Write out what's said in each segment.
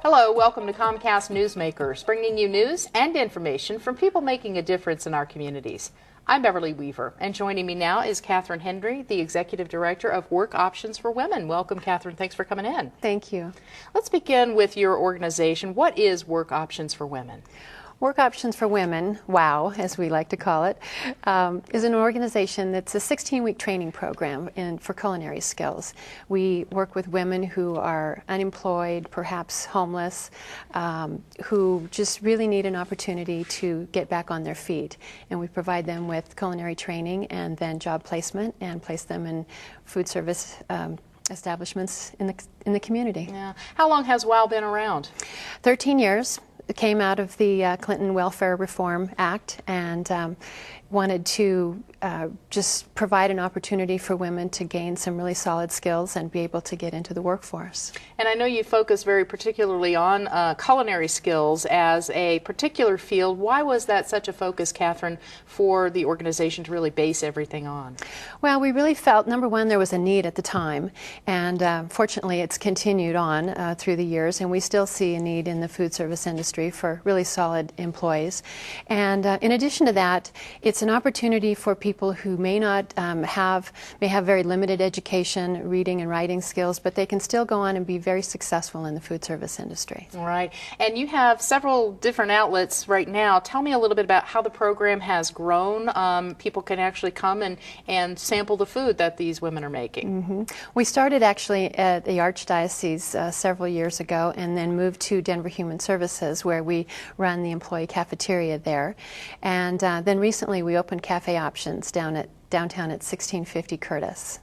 Hello, welcome to Comcast Newsmakers, bringing you news and information from people making a difference in our communities. I'm Beverly Weaver, and joining me now is Catherine Henry, the Executive Director of Work Options for Women. Welcome, Catherine. Thanks for coming in. Thank you. Let's begin with your organization. What is Work Options for Women? Work Options for Women, WOW, as we like to call it, is an organization that's a 16-week training program for culinary skills. We work with women who are unemployed, perhaps homeless, who just really need an opportunity to get back on their feet. And we provide them with culinary training and then job placement and place them in food service establishments in the community. Yeah. How long has WOW been around? 13 years. It came out of the Clinton Welfare Reform Act and wanted to just provide an opportunity for women to gain some really solid skills and be able to get into the workforce. And I know you focus very particularly on culinary skills as a particular field. Why was that such a focus, Catherine, for the organization to really base everything on? Well, we really felt, number one, there was a need at the time, and fortunately it's continued on through the years, and we still see a need in the food service industry for really solid employees. And in addition to that, it's an opportunity for people who may not have very limited education, reading and writing skills, but they can still go on and be very successful in the food service industry. All right. And you have several different outlets right now. Tell me a little bit about how the program has grown. People can actually come and sample the food that these women are making. Mm-hmm. We started actually at the Archdiocese several years ago and then moved to Denver Human Services, where we run the employee cafeteria there. And then recently we opened Cafe Options downtown at 1650 Curtis.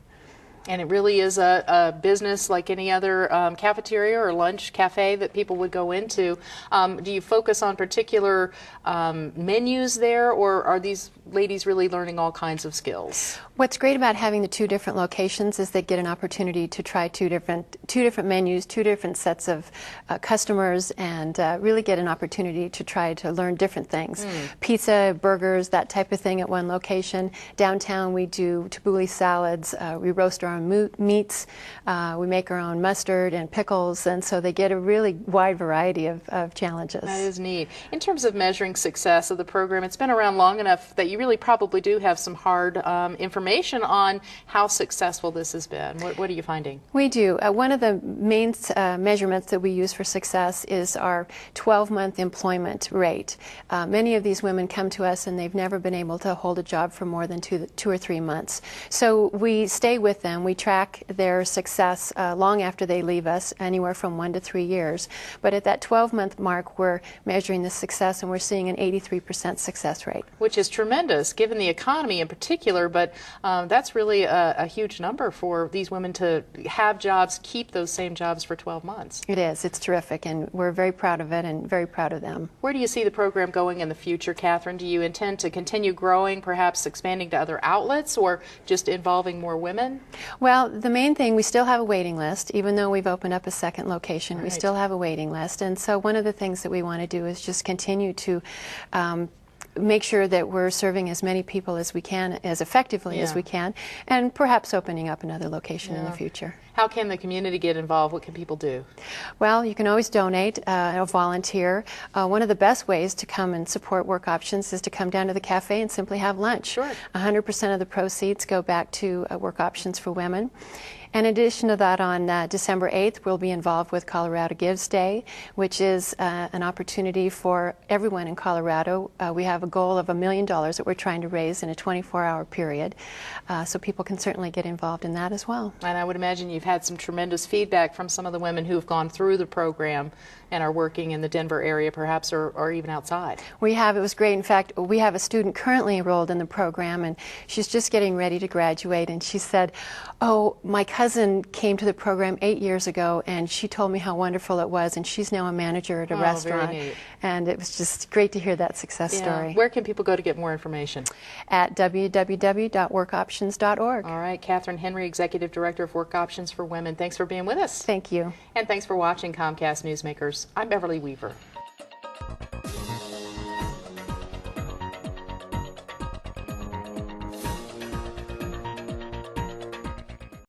And it really is a business like any other cafeteria or lunch cafe that people would go into. Do you focus on particular menus there, or are these ladies really learning all kinds of skills? What's great about having the two different locations is they get an opportunity to try two different menus, two different sets of customers, and really get an opportunity to try to learn different things. Pizza, burgers, that type of thing at one location. Downtown we do tabbouleh salads, we roast our own meats, we make our own mustard and pickles, and so they get a really wide variety of challenges. That is neat. In terms of measuring success of the program, it's been around long enough that you really probably do have some hard information on how successful this has been. What are you finding? We do. One of the main measurements that we use for success is our 12-month employment rate. Many of these women come to us and they've never been able to hold a job for more than 2 or 3 months. So we stay with them. We track their success long after they leave us, anywhere from 1 to 3 years. But at that 12-month mark, we're measuring the success, and we're seeing an 83% success rate. Which is tremendous, given the economy in particular, but that's really a huge number for these women to have jobs, keep those same jobs for 12 months. It is. It's terrific, and we're very proud of it and very proud of them. Where do you see the program going in the future, Catherine? Do you intend to continue growing, perhaps expanding to other outlets, or just involving more women? Well, the main thing, we still have a waiting list. Even though we've opened up a second location, right, we still have a waiting list. And so one of the things that we want to do is just continue to make sure that we're serving as many people as we can, as effectively as we can, and perhaps opening up another location in the future. How can the community get involved? What can people do? Well, you can always donate or volunteer. One of the best ways to come and support Work Options is to come down to the cafe and simply have lunch. Sure. 100% of the proceeds go back to Work Options for Women. In addition to that, on December 8th, we'll be involved with Colorado Gives Day, which is an opportunity for everyone in Colorado. We have a goal of $1 million that we're trying to raise in a 24-hour period, so people can certainly get involved in that as well. And I would imagine you've had some tremendous feedback from some of the women who have gone through the program and are working in the Denver area, perhaps, or even outside. We have. It was great. In fact, we have a student currently enrolled in the program, and she's just getting ready to graduate, and she said, "Oh, my cousin came to the program 8 years ago, and she told me how wonderful it was, and she's now a manager at a restaurant." Very neat. And it was just great to hear that success story. Where can people go to get more information? At www.workoptions.org. All right, Catherine Henry, Executive Director of Work Options for Women. Thanks for being with us. Thank you. And thanks for watching Comcast Newsmakers. I'm Beverly Weaver.